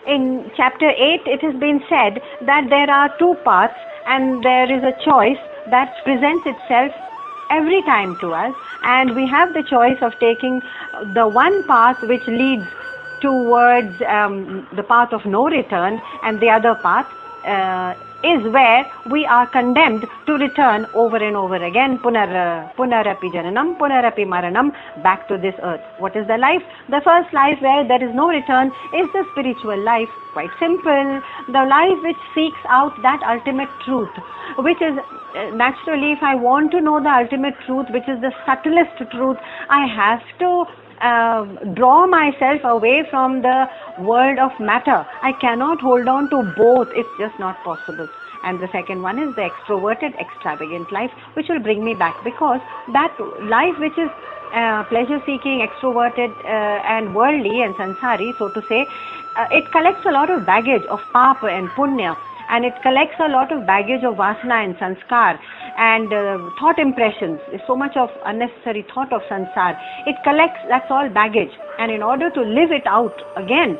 In chapter 8, it has been said that there are two paths and there is a choice that presents itself every time to us, and we have the choice of taking the one path which leads towards the path of no return, and the other path is where we are condemned to return over and over again, punarapi jananam, punarapi maranam, back to this earth. What is the life? The first life where there is no return is the spiritual life. Quite simple. The life which seeks out that ultimate truth, which is naturally, if I want to know the ultimate truth, which is the subtlest truth, I have to draw myself away from the world of matter. I cannot hold on to both. It's just not possible. And the second one is the extroverted, extravagant life, which will bring me back, because that life which is pleasure-seeking, extroverted and worldly and sansari, so to say, it collects a lot of baggage of papa and punya, and it collects a lot of baggage of vasana and sanskar and thought impressions. There's so much of unnecessary thought of sansar. It collects, that's all baggage, and in order to live it out again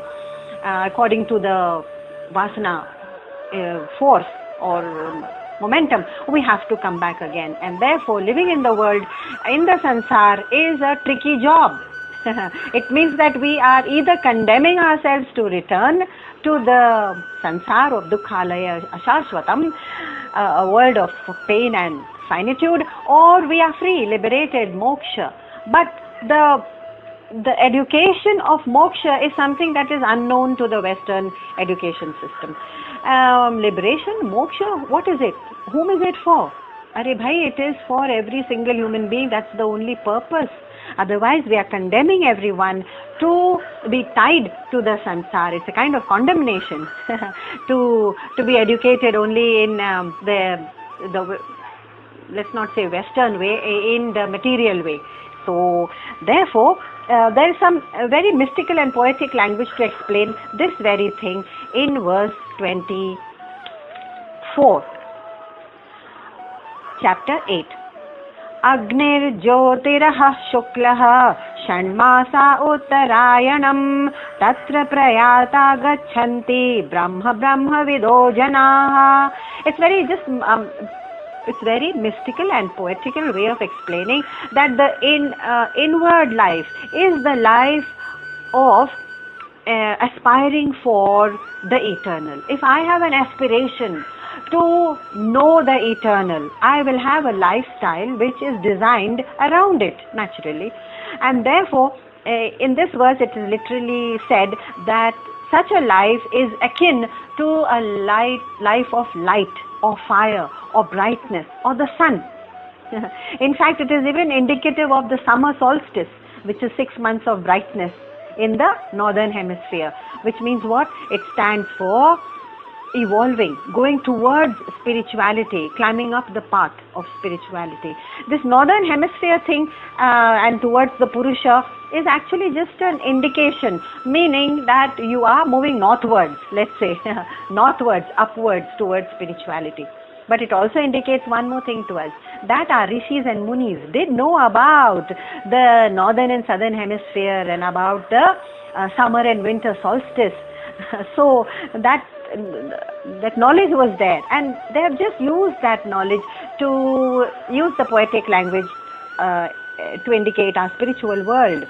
according to the vasana force or momentum, we have to come back again. And therefore living in the world, in the sansar, is a tricky job. It means that we are either condemning ourselves to return to the sansar of dukkhalaya ashashvatam, a world of pain and finitude, or we are free, liberated, moksha. But the education of moksha is something that is unknown to the Western education system. Liberation, moksha, what is it? Whom is it for? Arey bhai, it is for every single human being. That's the only purpose. Otherwise, we are condemning everyone to be tied to the sansar. It's a kind of condemnation to be educated only in the let's not say Western way, in the material way. So, therefore, there is some very mystical and poetic language to explain this very thing in verse 24, chapter 8. Agnir Jyotirah Shuklaha Shanmasa Uttarayanam Tatra Prayata Gachanti Brahma Brahma Vido Janaha. It's very it's very mystical and poetical way of explaining that the inward life is the life of aspiring for the eternal. If I have an aspiration to know the eternal, I will have a lifestyle which is designed around it, naturally. And therefore, in this verse it is literally said that such a life is akin to a life of light or fire or brightness or the sun. In fact, it is even indicative of the summer solstice, which is 6 months of brightness in the northern hemisphere, which means what? It stands for evolving, going towards spirituality, climbing up the path of spirituality. This northern hemisphere thing and towards the Purusha is actually just an indication, meaning that you are moving northwards, let's say, northwards, upwards towards spirituality. But it also indicates one more thing to us, that our rishis and munis did know about the northern and southern hemisphere and about the summer and winter solstice. So that knowledge was there, and they have just used that knowledge to use the poetic language to indicate our spiritual world.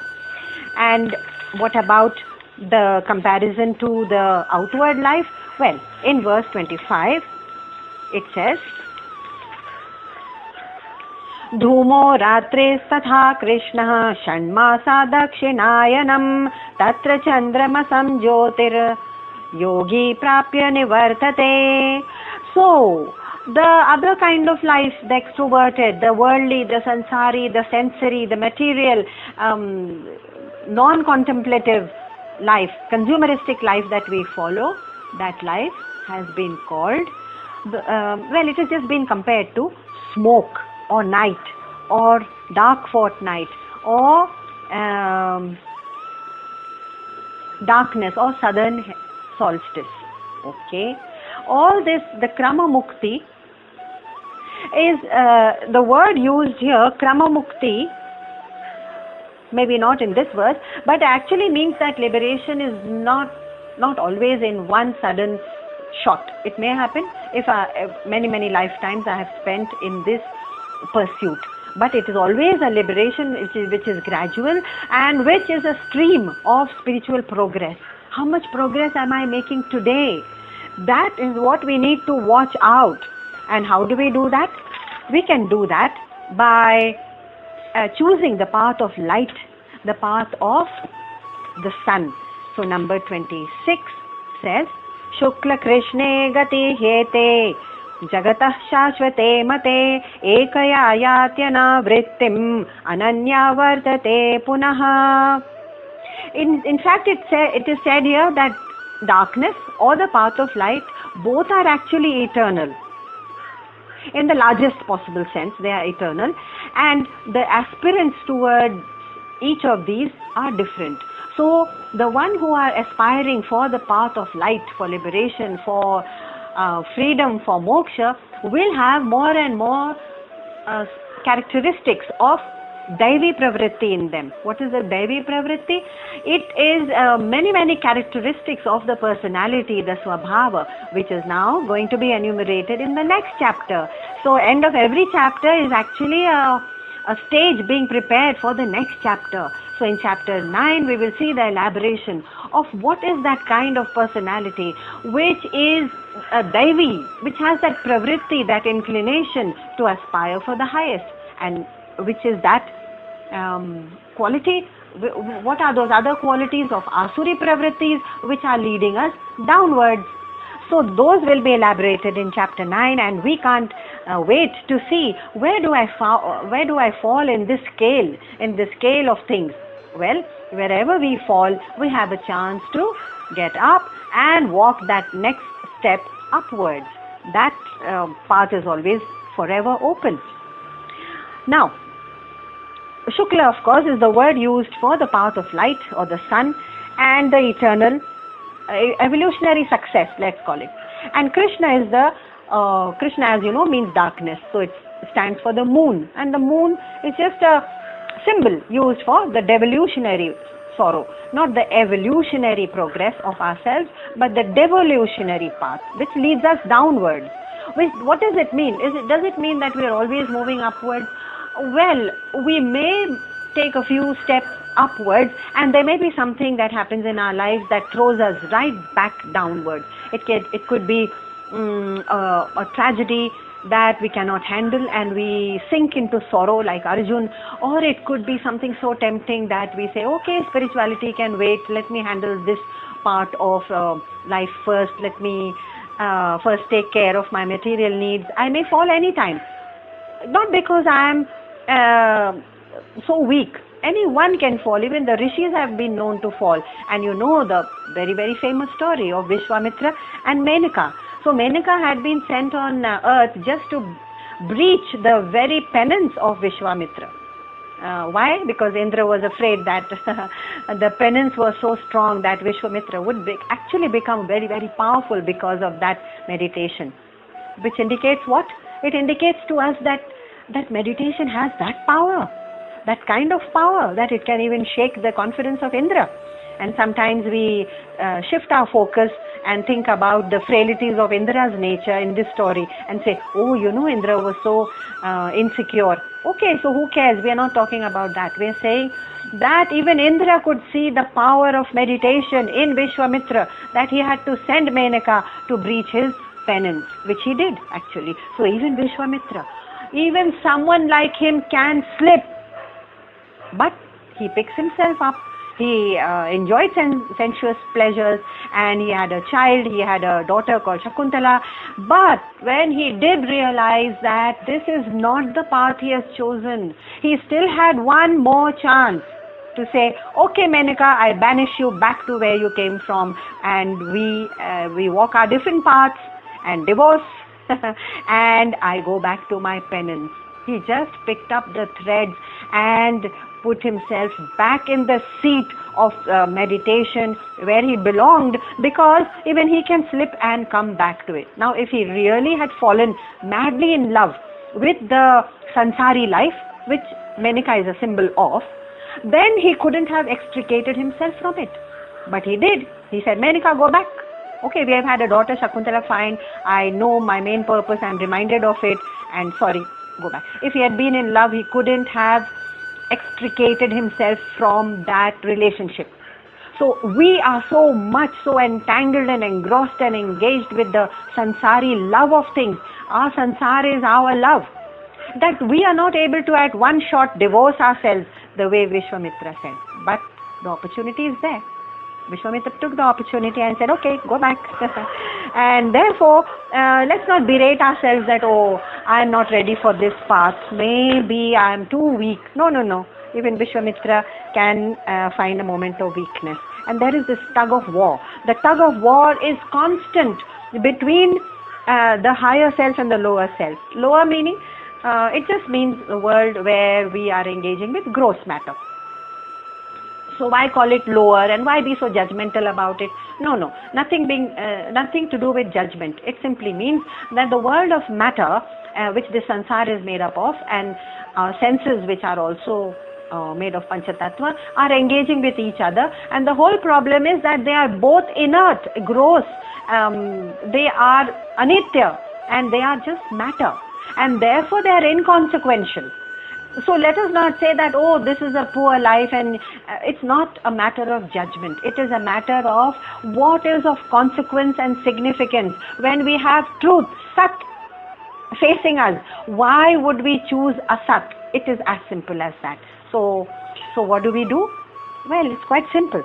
And what about the comparison to the outward life? Well, in verse 25 it says, Dhumo ratre satha Krishna Shanmasa Dakshinayanam Tatra Chandramasam Jyotir Yogi Prapya Nivartate. So, the other kind of life, the extroverted, the worldly, the sansari, the sensory, the material, non-contemplative life, consumeristic life that we follow, that life has been called, well, it has just been compared to smoke or night or dark fortnight or darkness or southern solstice. Okay, all this, the krama mukti is the word used here, krama mukti, maybe not in this verse, but actually means that liberation is not not always in one sudden shot. It may happen if many lifetimes I have spent in this pursuit, but it is always a liberation which is gradual and which is a stream of spiritual progress. How much progress am I making today? That is what we need to watch out. And how do we do that? We can do that by choosing the path of light, the path of the sun. So number 26 says, Shukla Krishne gati hete Jagatah Shashvate Mate Ekaya Yatyana Vrittim Ananya Vartate Punaha. In fact, it is said here that darkness or the path of light, both are actually eternal. In the largest possible sense, they are eternal, and the aspirants towards each of these are different. So the one who are aspiring for the path of light, for liberation, for freedom, for moksha, will have more and more characteristics of Daivi Pravritti in them. What is the Daivi Pravritti? It is many characteristics of the personality, the Swabhava, which is now going to be enumerated in the next chapter. So end of every chapter is actually a stage being prepared for the next chapter. So in chapter 9 we will see the elaboration of what is that kind of personality which is a Daivi, which has that Pravritti, that inclination to aspire for the highest, and which is that quality. What are those other qualities of Asuri Pravrittis which are leading us downwards? So those will be elaborated in chapter 9, and we can't wait to see where do I fall in this scale of things. Well, wherever we fall, we have a chance to get up and walk that next step upwards. That path is always forever open. Now, Shukla, of course, is the word used for the path of light or the sun and the eternal evolutionary success, let's call it. And Krishna is Krishna, as you know, means darkness. So it stands for the moon. And the moon is just a symbol used for the devolutionary sorrow, not the evolutionary progress of ourselves, but the devolutionary path, which leads us downwards. What does it mean? Does it mean that we are always moving upwards? Well, we may take a few steps upwards, and there may be something that happens in our lives that throws us right back downwards. It could be a tragedy that we cannot handle and we sink into sorrow like Arjun, or it could be something so tempting that we say, okay, spirituality can wait, let me handle this part of life first, let me first take care of my material needs. I may fall anytime, not because I am so weak. Anyone can fall. Even the rishis have been known to fall. And you know the very famous story of Vishwamitra and Menaka. So Menaka had been sent on earth just to breach the very penance of Vishwamitra. Why? Because Indra was afraid that the penance was so strong that Vishwamitra would actually become very powerful because of that meditation. Which indicates what? It indicates to us that meditation has that power, that kind of power, that it can even shake the confidence of Indra. And sometimes we shift our focus and think about the frailties of Indra's nature in this story and say, oh, Indra was so insecure. Okay, so who cares? We are not talking about that. We are saying that even Indra could see the power of meditation in Vishwamitra, that he had to send Menaka to breach his penance, which he did actually. So even Vishwamitra, even someone like him can slip, but he picks himself up. He enjoyed sensuous pleasures, and he had a child, he had a daughter called Shakuntala. But when he did realize that this is not the path he has chosen, he still had one more chance to say, okay, Menaka, I banish you back to where you came from, and we walk our different paths and divorce, and I go back to my penance. He just picked up the threads and put himself back in the seat of meditation where he belonged, because even he can slip and come back to it. Now, if he really had fallen madly in love with the sansari life, which Menaka is a symbol of, then he couldn't have extricated himself from it. But he did. He said, Menika, go back. Okay, we have had a daughter, Shakuntala, fine. I know my main purpose. I'm reminded of it. And sorry, go back. If he had been in love, he couldn't have extricated himself from that relationship. So we are so entangled and engrossed and engaged with the sansari love of things. Our sansar is our love, that we are not able to at one shot divorce ourselves the way Vishwamitra said. But the opportunity is there. Vishwamitra took the opportunity and said, okay, go back. And therefore, let's not berate ourselves that, oh, I'm not ready for this path. Maybe I'm too weak. No. Even Vishwamitra can find a moment of weakness. And there is this tug of war. The tug of war is constant between the higher self and the lower self. Lower meaning, it just means a world where we are engaging with gross matter. So why call it lower and why be so judgmental about it? No. Nothing to do with judgment. It simply means that the world of matter, which this sansar is made up of, and our senses, which are also made of Panchatattva, are engaging with each other. And the whole problem is that they are both inert, gross. They are anitya and they are just matter. And therefore they are inconsequential. So let us not say that, oh, this is a poor life, and it's not a matter of judgment. It is a matter of what is of consequence and significance. When we have truth, Sat, facing us, why would we choose a Sat? It is as simple as that. So what do we do? Well, it's quite simple.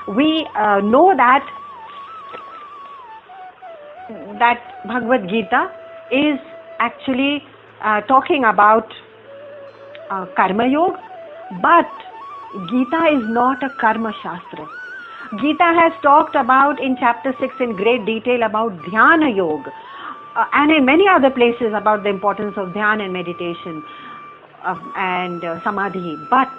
We know that Bhagavad Gita is actually talking about Karma Yoga, but Gita is not a Karma Shastra. Gita has talked about in chapter 6 in great detail about Dhyana Yoga and in many other places about the importance of Dhyana and meditation and Samadhi. But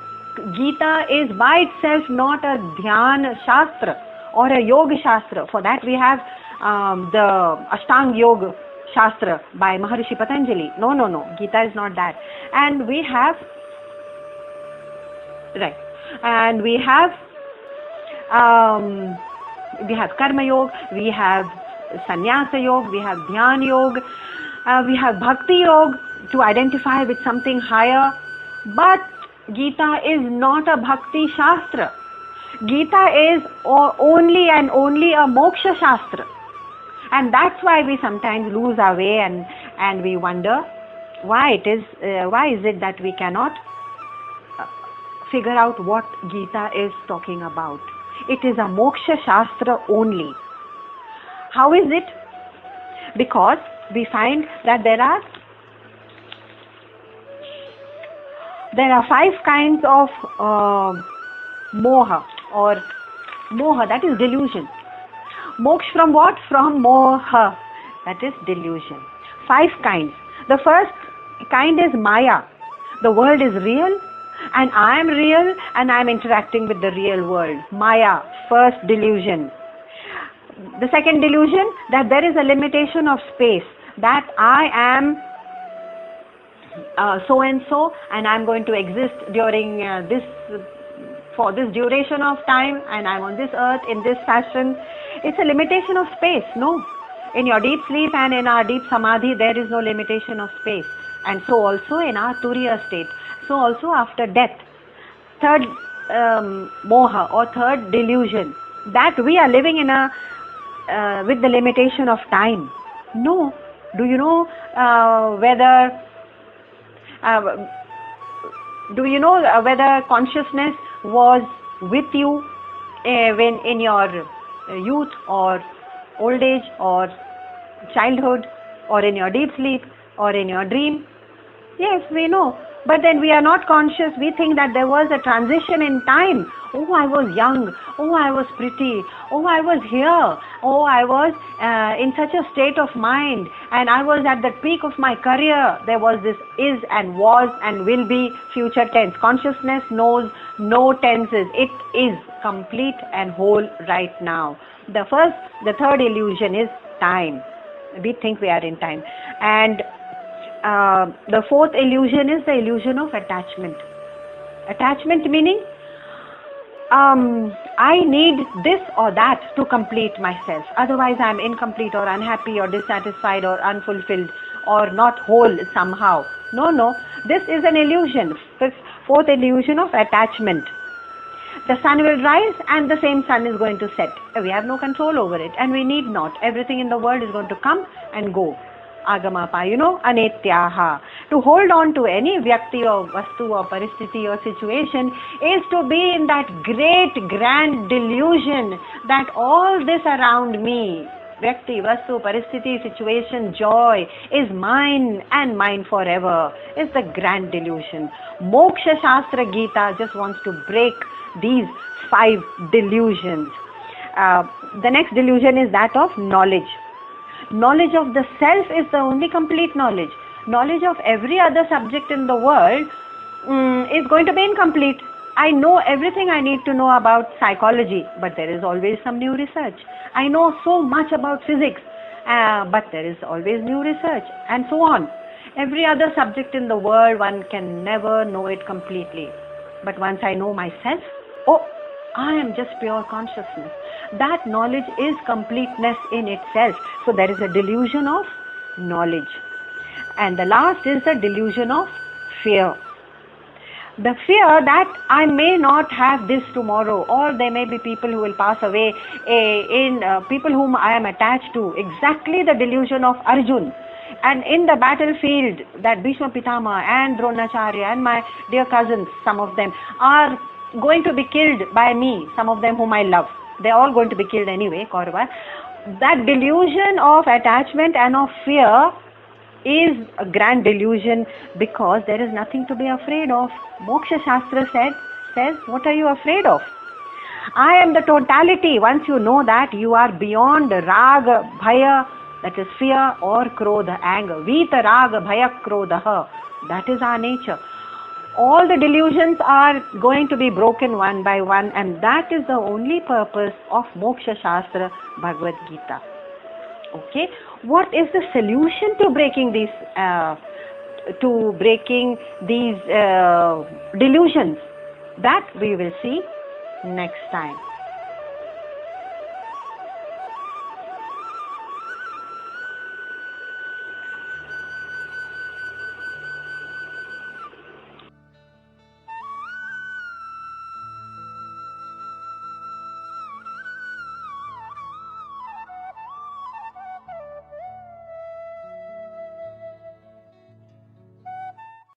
Gita is by itself not a Dhyana Shastra or a Yoga Shastra. For that we have the Ashtanga Yoga Shastra by Maharishi Patanjali. No. Gita is not that. And we have Karma Yoga, we have Sannyasa Yoga, we have Dhyana Yoga, we have Bhakti Yoga to identify with something higher. But Gita is not a Bhakti Shastra. Gita is only a Moksha Shastra. And that's why we sometimes lose our way and we wonder why is it that we cannot figure out what Gita is talking about. It is a Moksha Shastra only. How is it? Because we find that there are 5 kinds of moha, that is delusion. Moksha from what? From moha, that is delusion. 5 kinds. The first kind is Maya. The world is real and I am real and I am interacting with the real world. Maya, first delusion. The second delusion, that there is a limitation of space, that I am so and so and I am going to exist during for this duration of time and I am on this earth in this fashion. It's a limitation of space. No. In your deep sleep and in our deep samadhi, there is no limitation of space. And so also in our turiya state. So also after death. Third moha or third delusion, that we are living in with the limitation of time. No. Do you know whether consciousness was with you when in your youth or old age or childhood or in your deep sleep or in your dream? Yes, we know. But then we are not conscious. We think that there was a transition in time. Oh, I was young. Oh, I was pretty. Oh, I was here. Oh, I was in such a state of mind. And I was at the peak of my career. There was this is and was and will be future tense. Consciousness knows no tenses. It is complete and whole right now. The third illusion is time. We think we are in time. And the fourth illusion is the illusion of attachment. Attachment meaning I need this or that to complete myself. Otherwise, I'm incomplete or unhappy or dissatisfied or unfulfilled or not whole somehow. No. This is an illusion. Fourth illusion of attachment. The sun will rise and the same sun is going to set. We have no control over it, and we need not. Everything in the world is going to come and go. Agamapa, anetyaha. To hold on to any vyakti or vastu or paristhiti or situation is to be in that great grand delusion that all this around me, vyakti, vastu, paristhiti, situation, joy, is mine and mine forever, is the grand delusion. Moksha Shastra Gita just wants to break these 5 delusions. The next delusion is that of knowledge. Knowledge of the self is the only complete knowledge. Knowledge of every other subject in the world is going to be incomplete. I know everything I need to know about psychology, but there is always some new research. I know so much about physics, but there is always new research, and so on. Every other subject in the world, one can never know it completely. But once I know myself, I am just pure consciousness. That knowledge is completeness in itself. So there is a delusion of knowledge. And the last is the delusion of fear. The fear that I may not have this tomorrow, or there may be people who will pass away, people whom I am attached to. Exactly the delusion of Arjun. And in the battlefield, that Bhishma Pitama and Dronacharya and my dear cousins, some of them, are going to be killed by me, some of them whom I love. They're all going to be killed anyway, Kaurava. That delusion of attachment and of fear is a grand delusion, because there is nothing to be afraid of. Moksha Shastra says, what are you afraid of? I am the totality. Once you know that, you are beyond raga, bhaya, that is fear, or krodha, anger. Vita raga, bhaya, krodha. That is our nature. All the delusions are going to be broken one by one, and that is the only purpose of Moksha Shastra, Bhagavad Gita. Okay, what is the solution to breaking these delusions? That we will see next time.